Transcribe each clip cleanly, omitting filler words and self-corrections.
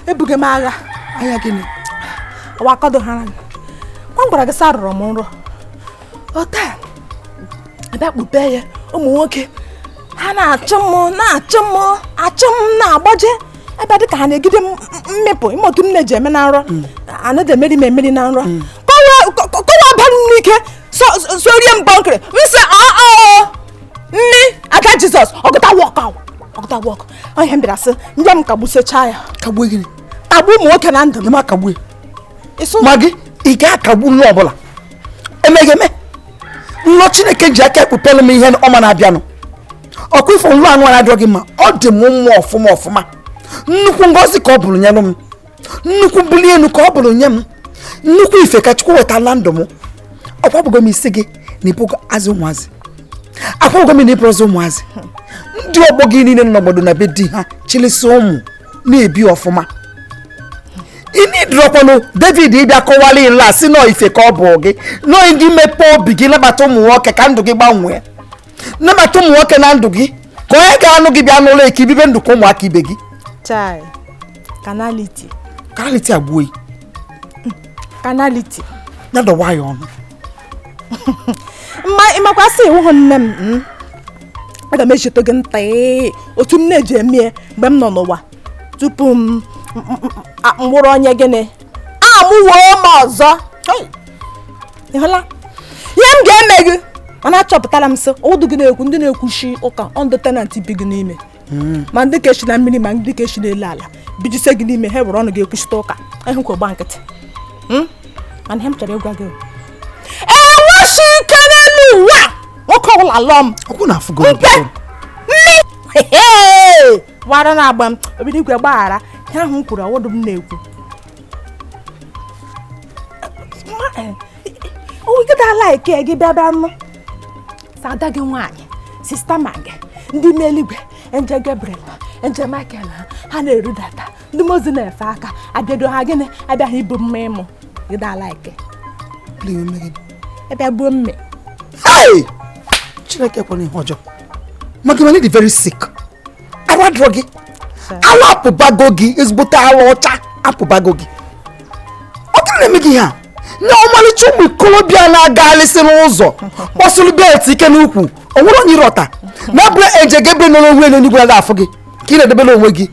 ebuge m agha anya gịnị wakọdo ha kwa gwara gị sarụrụ m nrọ ota abịa kpupe ya ụmụ nwoke ha na-achụ m na-agbaje ebe dị ka ha na-egide mmepụ ime otu m na-eji eme na nrọ anaghị emeri m emeri na nrọ kọwa abalị m n'ike sorie m bọnkịrị m sị nne aka Jizọs ọgụta wọk onye m bịara sị ndị m kagbusecha ya kagbu ụmụ nwoke na ndụ m akagbu ma gị ị ga-akagbu nwa ọbụla emegheme nlọ Chineke ji aka ekpupelu m ihe ọma na-abịanụ ọkụ ifo nlụ anụ na-adịrọ gị mma ọ dị m mma ọfụma nnukwu ngozi ka ọ bụrụ nyelụ m nnukwu mbuli elu ka ọ bụrụ nye m nnukwu ife ka Chukwu wetala ndụ m ọkwabụgo m isi gị na ịbụgo azị ụmụazị akwụgo m na ịbụrụzi ụmụazị ndị ọgbọ gị niile n'obodo na be di ha chilisi ụmụ na-ebi ọfụma ịnidrọkwanụ David ịbịa kọwala ịla si nọ ife ka ọ bụ gị nọọ gị mepee obi gị nabata ụmụ nwoke ka ndụ gị gbanwee nabata ụmụ nwoke na ndụ gị ka onye ga-anụ gị bịa n'ụlọ eke ibibe ndụ ka ụmụaka ibe gị kanaliti agbuo kanaliti ya dọwa ya ọnụ ịmakwasị iwu nne m aga m echeta gị nta otu m na-eji eme mgbe m nọ n'ụwa tupu m mụrụ onye gịnị amụwoo m ọzọ ịhụla ihe m ga-eme gị mana achọpụtara m sị ụdụ gị na-ekwu ndị na-ekwuchi ụka ọndụ tenant bi gị n'ime ma ndị ka echi na mmiri ma ndị ka echi n'elu ala bijise gị n'ime ha were ọnụ gị ekwuchite ụka ehụkwa gba nkịtị mana ihe m chọrọ ịgwa gị enwechi ike n'elu ụwa nwoke ọbụla lụọ m wara na-agba m obido igwe gbaghara ihe ahụ m kwuru ọwụdụ m na-ekwu ogidala ike gị bịa nụ sada gị nwaanyị sista ma gị ndị n'eluigwe nje Gabriel nje Michael ha na-erudata ndị mozi na-efe aka abịado ha gịnị abịaghị ibu mma ịmụ gidala ike ebe gbuo mme Chineke kwere ihe ọjọọ maka na dị very sick awadro gị ala apụbago gị ezigbote ala ọcha apụbago gị ọ gịnị na-eme gị ha na ọmalịcha ụmụ ikolobịa na-agalịsị n'ụzọ kpọsụrụ belt ike n'ukwu o nwere onye ịrọta na bụla eje gebe nọ n'onwe elu n'igwe na afọ gị ka ị na-edebere onwe gị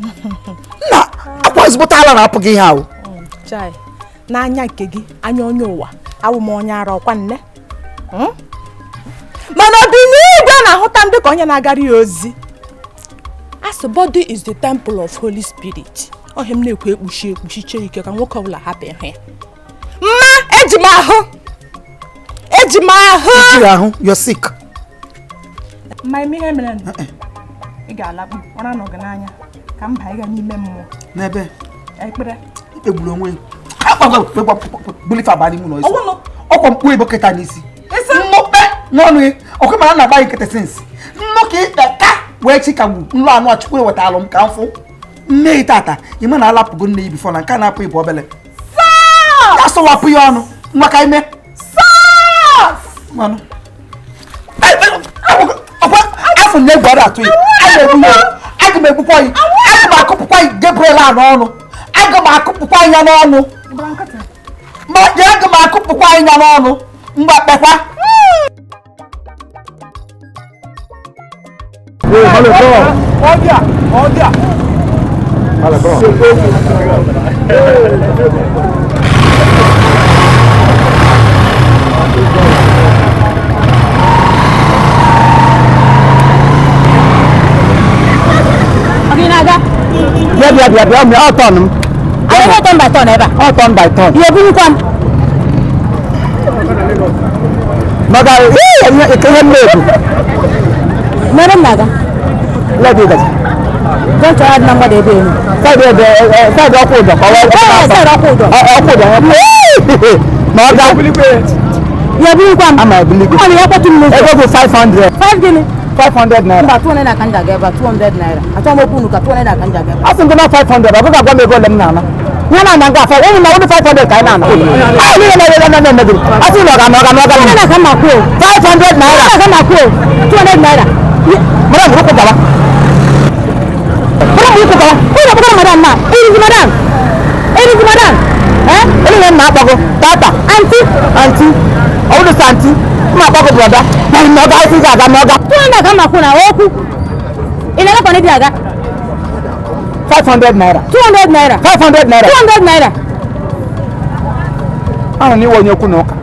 na akwa ezigbote ala na-apụ gị ihe ahụ n'anya nke gị anya onye ụwa awụ m onye ara ọkwa nne mana ọdịnihu na-ahụta ndị ka onye na-agara ya ozi as body is the temple of Holy Spirit ohe m na-ekwu ekpuchiche ike ka nwoke ọbụla hapụ ịhụ ya mma eji m ahụ you're sick ma ime ihe mere ị ga-alakpu ọra na ọgananya ka mba ịga n'ime mmụọ n'ebe ekpere egburu onwe bulife abalị mụ n'ọzọ ọkwa mkpu ebo keta n'isi nnukpe n'ọnụ ya ọkwa mara na agbaghị nkịtị sinsi nnukwu ikpe ka wee chikagbu nlụ anụ ọchukwu ewetalụ m ka mfụ nne yi tata ime na alapụgo nne yi bifọ na nke a na-apụ ibu obele ya sọwapụ ya ọnụ nwa ka ime afọ na egwu ọrụ atụ ya aga m egbukwa ya aga m akụpụkwa ya Gabriel anụ ọnụ aga m akụpụkwa ya n'ọnụ ma ya aga m akụpụkwa ya n'ọnụ mgbakpekwa Bịa m ọ tọn m Anyị turn by turn ebe a. ọ turn by turn Ihe burukwa m. maka ihe mmebu Mere m na-aga. lebe gazi Don't try na mgbada ebe enu. side ọkwụ ụdọ Side ọkwụ ụdọ. ma ọ ga Ihe burukwa m. ama ebuligwe Ọ na ya kpọtụ m n'ụzọ. ego bụ 500 5 gịnị? 500 naira Mba 200 na ka m ga-aga ebe 200 naira. Achọ m okwu unu ka 200 na ka m ga-aga ebe. asị m gị na 500 ọ bụghị agwa m ego ole m na-ana Yana na ga fa wani na wani 500 kai na. Ah ni na asi no ga 500 naira. Ga ma ko 200 naira. Mara ko ko baba. Mara ko ko baba. Ko madam ma. Madam. Eh? Ele na bago. Tata. Auntie. Owo santi. Ma bago brother. Na no ga si ga no ga. 200 ga ma ko na oku. Ina la ko ni biaga. 500 naira. 200 naira. 500 naira. 200 naira. Ahụ ni wonye kunoka.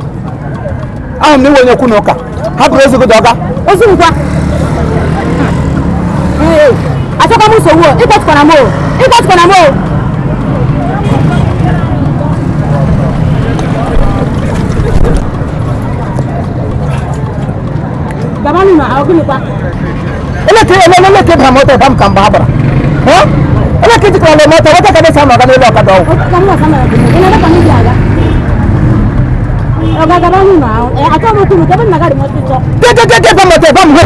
Ha bụrụ ezigbo doga. Ozugbo. Achọka m sowo, ịkpọtụkwana m. Baba mi ma ogini kwa. Ele ba moto ba mkamba habara. Ele kiti kwa le moto wata kada sama kana ile okada o. Kama sama ya kini. Ina kwa nini aga? Oga baba mi ma. Ato mo kunu kebe na gari moto to. Te ba moto ba mu.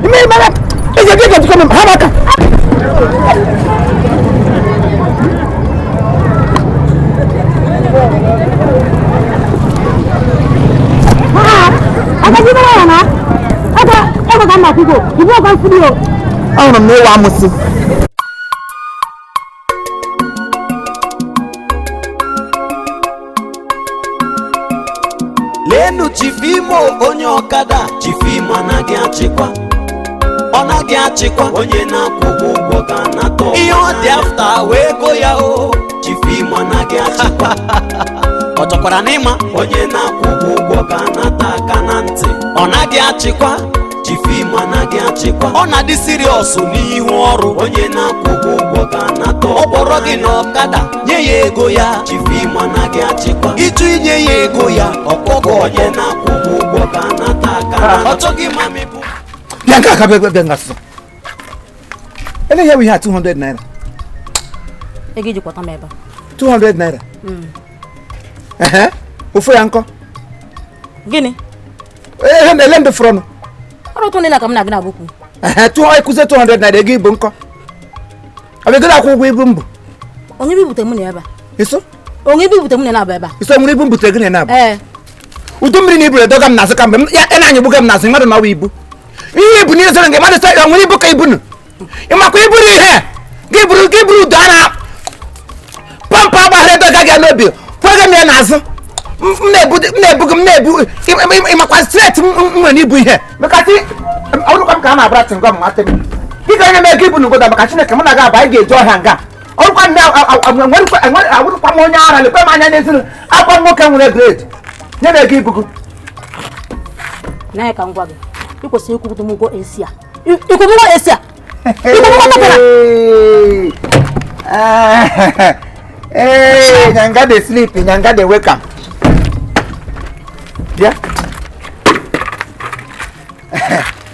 Ime mara. Ije ko mo habaka. Aga jiba yana. Aga ga ma kugo. Ibu ga studio. Ahụ m na-ewe amụsị. Lenu Chifimo onye ọkada Chifimo anaghị achịkwa ọ naghị achịkwa onye na-akwụ ụgwọ ga na-atọ ihe ọ dị afta wee go ya o Chifimo anaghị achịkwa ọ chọkwara n'ịma onye na-akwụ ụgwọ ga na-ata aka na ntị ọ naghị achịkwa Chifimo anaghị achịkwa ọ na-adị siriọs n'ihu ọrụ onye na-akwụ ụgwọ ga na-atọ ọ kpọrọ gị n'ọkada nye ya ego ya Chifimo anaghị achịkwa ịchụ inye ya ego ya ọkpọgọ onye na-akwụ ụgwọ ga na-ata aka ọ chọghị mami bụ Bianca ka bịa ngasị. Ele ya we ha 200 naira. Egi jikwata m ebe. 200 naira. Ofu ya nkọ. Gịnị? Ele ndị fọrọ nụ. Ọrụ tụ nila ka m na-agị na bukwu. Ekuze 200 naira ego ibu nkọ. Ọ bụ akwụ ụgwọ ibu mbụ. Onye bibute m na ebe. Iso? Onye bibute m na ebe ebe. Iso nwere ibu mbute gị na ebe. Udu mmiri na iburu edoga m n'azụ ka mgbe ya na anyị gbuga m n'azụ mmadụ na-awa ibu. Ihe ibu niile zere nke mmadụ sị nwere ibu ka ibu nụ. Ịmakwa iburu ihe. Gị buru udo a na pampa agbaghara edoga gị n'obi. Kwega m ya n'azụ. M na-ebu ịmakwa straight m nwere ibu ihe. Mekasị ọrụkwa m ka a na-abara tingwa m nwata m. Ị ga-enye m ego ibu n'ugoda maka Chineke mụ na gị abụ anyị ga-eji ọhịa nga. Ọrụkwa m onye ara lekwe m anya n'ezinu akwa nwoke nwere grade. Nye m ego ibu gị. Na ka ngwa gị. Ị kwesịrị ikwupụta m ụgwọ esi a. Ikwupụta esi a. Nyanga dey sleep, nyanga dey wake am. Yeah.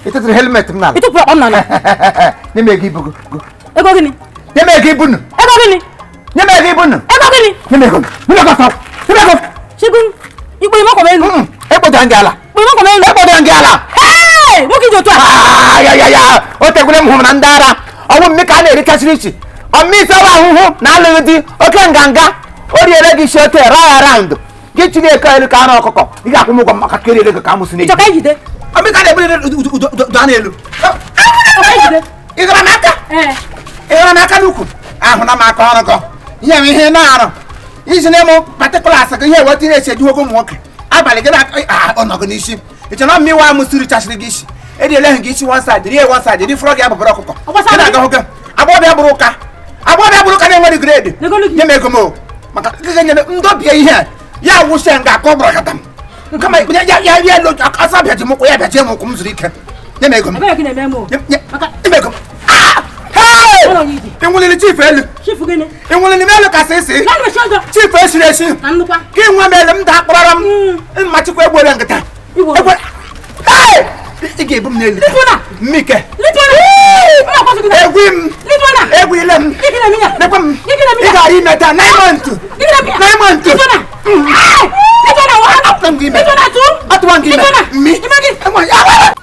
Itu tu helmet m na. Itu pụrụ ọm na na. Nye m ego ibu gị. Ego gịnị? Nye m ego ibu nụ. Ego gịnị? Nye m ego ibu nụ. Ego gịnị? Nye m ego. Nye m ego sọ. Nye m ego. Chigun, ikpo ime ọkwa elu. Ekpọtara gị ala. Ikpo ime ọkwa elu. Ekpọtara gị ala. Nwoke ji otu a. Ya. O tegwere m hụrụ na ndị ara. Ọnwụ mme ka a na-erikasịrị ichi. Ọmịsawa ahụhụ na alụghị di oke nganga. O riere gị isi ote raa around. Gị chiri eko elu ka anụ ọkụkọ. Ị ga-akwụ m ụgwọ maka keri ego ka amụsị n'eji. Ịchọka ijide. Ọmịka na-ebuli udo n'elu. Ị gara m aka? Ị gara m aka n'ukwu? Ahụna m aka ọrụ gọ. Ihe m ihe na-arụ. Iji na-emu patikulas gị ihe weta na-esi ejuwogo ụmụ nwoke. Abalị gị ọnọgụ n'isi. Ị chọrọ na mmiri amụ siri chasịrị gị isi. Ediele gị isi one side, rie one side, ri fụrọ gị abụbara ọkụkọ. Ị na-aga hụ gị. Agbọbịa bụrụ ụka. Agbọbịa bụrụ ụka na-enweghị grade. Nye m ego m. Maka gị nyere ndọbie ihe ya wụsịa nga aka ọ bụrụ kata m. Kama ya elu asa bịaji m ụkwụ ya bịaji m ụkwụ m zuru ike. Nye m ego m. Nye m ego m. Enwelele chief elu. Enwelele m elu kasị isi. Chief esiri esi. Ka ị nwe m elu m daa kpọrọ m. Mmachikwa egbuola nkịta. Ị ga-ebu m n'elu. Mmike. Egwu ile m. Nekwa m. Ị gara ime taa 9 months. 9 months. Atụwa gị ime.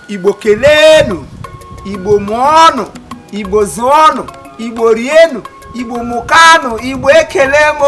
Igbo kelenu. Igbo mụọnụ. Igbo zụọnụ. Igbo rienu. Igbo mụkanụ, Igbo ekele m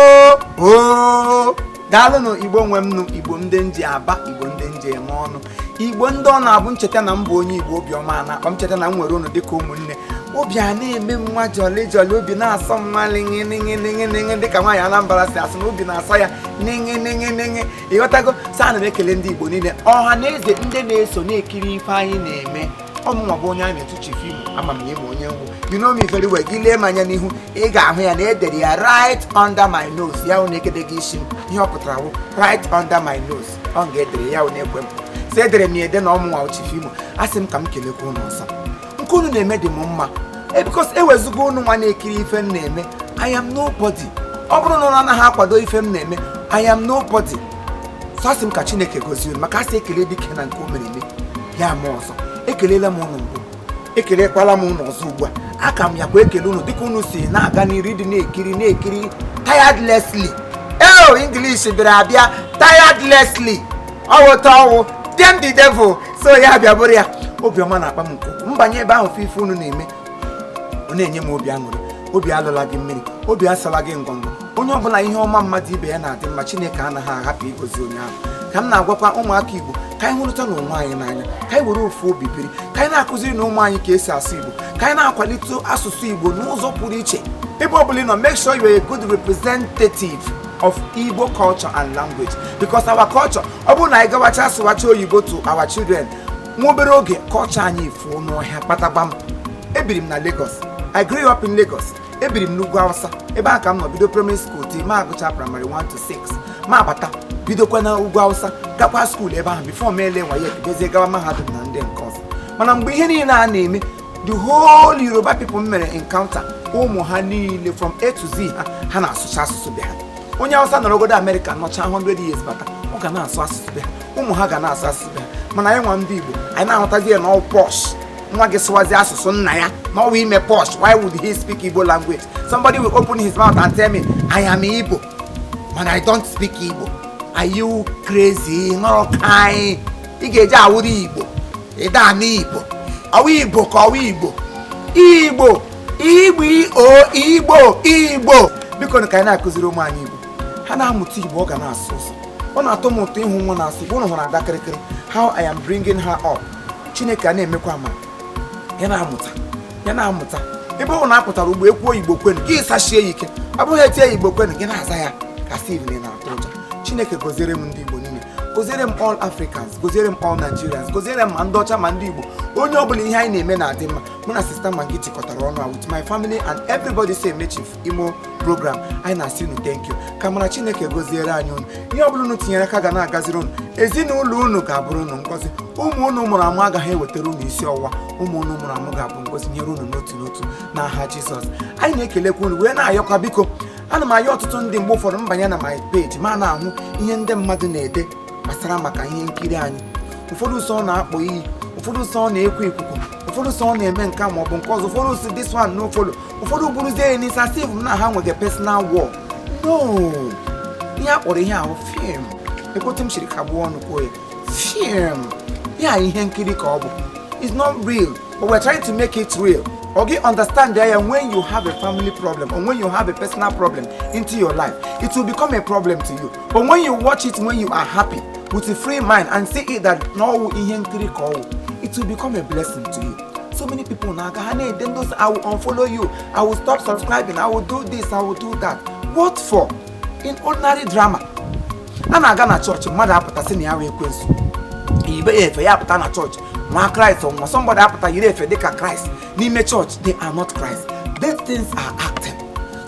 o. Daalụnụ Igbo nwe m nụ, Igbo ndị nji aba, Igbo ndị nji eme ọnụ, Igbo ndị ọ na-abụ ncheta na mbụ onye Igbo obiọma na-akpa m cheta na m nwere unu dịka ụmụnne. Obi a na-eme nwa jọli jọli, obi na-asọ nwa lịngị dịka nwaanyị Anambra si asị na obi na-asọ ya nịngị. Ịghọtago? Saa na m ekele ndị Igbo niile, ọha na eze ndị na-eso na-ekiri ife anyị na-eme. Ọmụnwa bụ onye a na-etu Chief Imo, ama m na ịma onye ngwụ. You know me very well. Gị lee m anya n'ihu, ị ga-ahụ ya na edere ya right under my nose. Ya hụ na ekedeghị isi m, ihe ọ pụtara bụ right under my nose. Ọ ga-edere ya hụ na ekwe m. So edere m ya ede na ọmụnwa Chief Imo. Asị m ka m kelekwa unu ọsọ. Nke unu na-eme dị m mma. Because ewezugo unu nwa na-ekiri ife m na-eme, I am nobody. Ọ bụrụ na unu anaghị akwado ife m na-eme, I am nobody. So asị m ka Chineke gozie unu, maka asị ekele dike na nke o mere eme ya ma ọzọ. Ekelela m unu mbụ, ekelekwala m unu ọzọ ugbu a. Aka m yakwa ekele unu dịka unu si na-aga n'iri dị na-ekiri tirelessly. English bịara abịa tirelessly. Ọwụta ọwụ dem the devil. So ya bịa bụrụ ya. Obiọma na-akpa m nke ukwuu. Mbanye ebe ahụ ife unu na-eme, ọ na-enye m obi aṅụrị. Obi alụla gị mmiri, obi asala gị ngọngọ. Onye ọbụla ihe ọma mmadụ ibe ya na-adị mma, Chineke anaghị ahapụ igozi onye ahụ. Ka m na-agwakwa ụmụaka Igbo ka anyị hụrụta n'onwe anyị n'anya, ka anyị were ofu obi biri, ka anyị na-akụziri na ụmụ anyị ka esi asụ Igbo, ka anyị na-akwalite asụsụ Igbo n'ụzọ pụrụ iche. Ebe ọbụla ị nọ, make sure you are a good representative of Igbo culture and language, because our culture, ọ bụrụ na anyị gawacha asụwacha oyibo to our children, nwa obere oge culture anyị fuo n'ọhịa kpatagbam. Ebiri m na Lagos, I grew up in Lagos. Ebiri m n'ugwu Hausa, ebe a ka m nọ bido primary school till ma agụcha primary 1 to 6. Ma abata bidokwa na ugwu Hausa, gakwa school ebe ahụ before m ele nwa ya ebidozie gawa mahadum na ndị nke ọzọ. Mana mgbe ihe niile a na-eme, the whole Yoruba people mere encounter, ụmụ ha niile from A to Z ha na-asụcha asụsụ be ha. Onye Hausa nọrọ obodo America nọcha 100 years bata, ọ ga na-asụ asụsụ be ha, ụmụ ha ga na-asụ asụsụ be ha. Mana anyị nwa ndị Igbo, anyị na-ahụtazi ya na ọ posh. Nwa gị sụwazi asụsụ nna ya, na ọwa ime posh. Why would he speak Igbo language? Somebody will open his mouth and tell me, I am Igbo, but I don't speak Igbo. Are you crazy? Nọrọ kaị. Ị ga-eji awụrụ Igbo, ịda anụ Igbo. Ọwụ Igbo ka ọwụ Igbo. Igbo. Biko ka anyị na-akụziri ụmụ anyị Igbo. Ha na-amụta Igbo, ọ ga na-asụ ụsọ. Ọ na-atọ m ụtọ ịhụ nwa na-asụ Igbo. Ụnụ hụrụ Ada kịrịkịrị, how I am bringing her up. Chineke a na-emekwa ama ya na-amụta. Ebe ọ na-apụtara ugbo ekwu Igbo kwenu, gị sachie ya ike. Ọ bụghị etie Igbo kwenu, gị na-aza ya ka Steve na-atụ ụjọ. Chineke goziere m ndị Igbo niile, goziere m all Africans, goziere m all Nigerians, goziere m ma ndị ọcha ma ndị Igbo. Onye ọbụla ihe anyị na-eme na-adị mma. Mụ na sista Maggie chịkọtara ọnụ a with my family and everybody say Chief Imo program. Anyị na-asị unu thank you. Ka mara Chineke goziere anyị unu. Ihe ọbụla unu tinyere aka ga na-agaziri unu. Ezinụlọ unu ga-abụrụ unu ngọzi. Ụmụ unu mụrụ amụ agaghị ewetara unu isi ọwụwa. Ụmụ unu mụrụ amụ ga-abụ ngọzi nyere unu n'otu n'aha Jizọs. Anyị na-ekelekwa unu wee na-ayọkwa biko. Ana m ayọ ọtụtụ ndị mgbe ụfọdụ mbanye na my page ma na-ahụ ihe ndị mmadụ na-ede gbasara maka ihe nkiri anyị. Ụfọdụ sọ na-akpọ iyi, ụfọdụ sọ na-ekwu ikuku, ụfọdụ sọ na-eme nke ma ọ bụ nke ọzọ, ụfọdụ si this one no follow, ụfọdụ buruzie n'isi asị m na ha nwere personal war. No, ihe a kpọrọ ihe ahụ film. Ekwotu m shiri kagbuo ọnụ kwuo ya film. Ya ihe nkiri ka ọ bụ. It's not real, but we're trying to make it real. Okay, understand that when you have a family problem or when you have a personal problem into your life, it will become a problem to you. But when you watch it when you are happy, with a free mind, and see it that no, it will become a blessing to you. So many people now, then those I will unfollow you, I will stop subscribing, I will do this, I will do that. What for? In ordinary drama. And I got a church, mother apata ya we kwensu. If you apata na church, ma Christ or somebody apata you if they can Christ. Nime church, they are not Christ. These things are acting.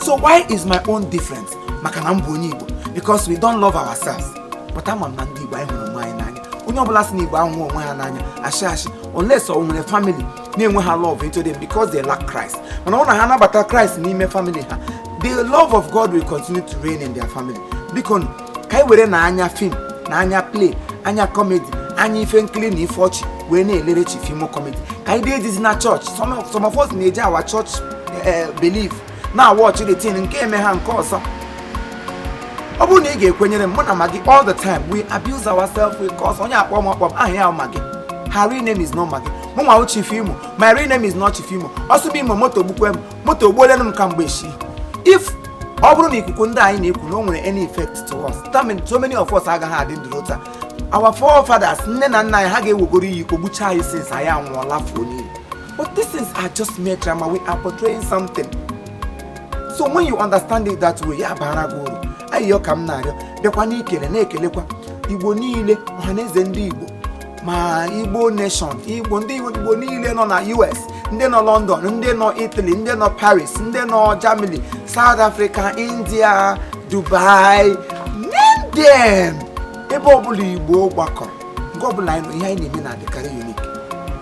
So why is my own difference? Because we don't love ourselves. But I'm not Igbo, I don't mind. Onye ọbụla si n'Igbo ahụ onwe ha n'anya ashashi unless or nwere family na-enwe ha love into them because they lack Christ. Mana ọ na ha nabata Christ n'ime family ha, the love of God will continue to reign in their family. Biko ka anyị were na anya film, na anya play, anya comedy, anya ife nkiri na ife ọchị wee na-elere Chief Imo Comedy. Ka anyị dey this na church. Some of us na-eji our church belief na watch the thing nke eme ha nke ọzọ. Ọ bụrụ na ị ga-ekwenyere m na Maggie all the time we abuse ourselves because onye akpọ m aha ya Maggie. Her real name is not Maggie. Mụnwa Chief Imo. My real name is not Chief Imo. Ọsụ bụ Imo moto gbukwe m. Moto gbuolenu m ka mgbe shi. if ọ bụrụ na ikuku ndị anyị na-ekwu na o nwere any effect to us, that means so many of us agaghị adị ndụ otu a. Our forefathers, nne na nna anyị ha ga-ewegoro iyi kogbucha anyị since anyị anwụọla fuo niile. But these things are just mere drama. We are portraying something. So when you understand it that way, ya bara gị uru. Ayịyọ ka m na-arịọ bịakwa n'ikele na-ekelekwa Igbo niile, ọhaneze ndị Igbo, ma Igbo nation, ndị Igbo niile nọ na US, ndị nọ London, ndị nọ Italy, ndị nọ Paris, ndị nọ Germany, South Africa, India, Dubai, name them. Ebe ọbụla Igbo gbakọrọ, nke ọbụla anyị nọ, ihe anyị na-eme na-adịkarị unique.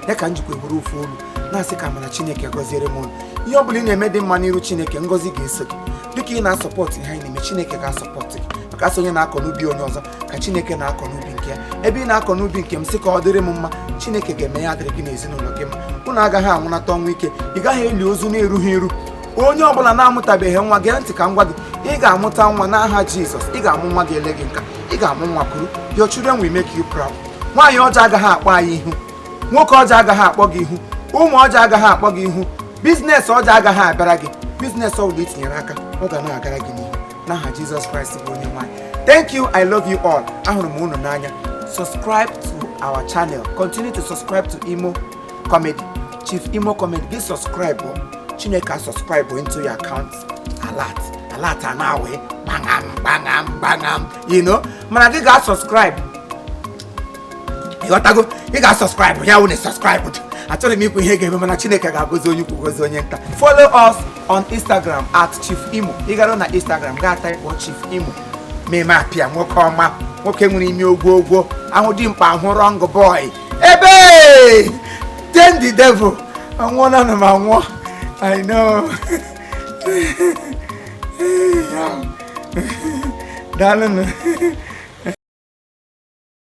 Ya ka njikwa eburu ofu olu na-asị ka mana Chineke gọziere m unu. Ihe ọbụla ị na-eme dị mma n'iru Chineke, ngọzi ga-eso gị. Dịka ị na-asọpọtụ ihe anyị na-eme, Chineke ga-asọpọtụ gị. Maka asị onye na-akọ n'ubi onye ọzọ ka Chineke na-akọ n'ubi nke ya. Ebe ị na-akọ n'ubi nke m sị ka ọ dịrị m mma, Chineke ga-eme ya dịrị gị n'ezinụlọ gị mma. Unu agaghị anwụnata ọnwụ ike, ị gaghị eli ozu na-erughị eru. Onye ọbụla na-amụtabeghị nwa, gee ntị ka m gwa gị, ị ga-amụta nwa n'aha Jizọs. Ị ga-amụ nwa ga-ele gị nka, ị ga-amụ nwa kwuru. Your children will make you proud. Nwaanyị ọjọọ agaghị akpọ anyị ihu, nwoke ọjọọ agaghị akpọ gị ihu, ụmụ ọjọọ agaghị akpọ gị ihu, biznes ọjọọ agaghị abịara gị. Biznes ọbụla itinyere aka, ọ ga na-agara gị n'ihu n'aha Jizọs Kraịst bụ onye nwanyị. Thank you, I love you all. Ahụrụ m unu n'anya. Subscribe to our channel. Continue to subscribe to Imo Comedy. Chief Imo Comedy, gị subscribe. Chineke subscribe into your account. Alert anawe. Bangam. You know? Mana gị ga-subscribe. Ịghọtago? Ị ga-subscribe. Ya wụ na subscribe. Achọrọ m ikwu ihe ga-eme mana Chineke ga-agọzi onye ukwu gọzi onye nta. Follow us on Instagram @Chief Imo. Ị gara na Instagram gaa type Chief Imo. Meme apịa nwoke ọma, nwoke nwere ime ogwo ahụ dị mkpa ahụ wrong boy. Ebe then the devil anwụọla na m anwụọ. I know. Daalụ.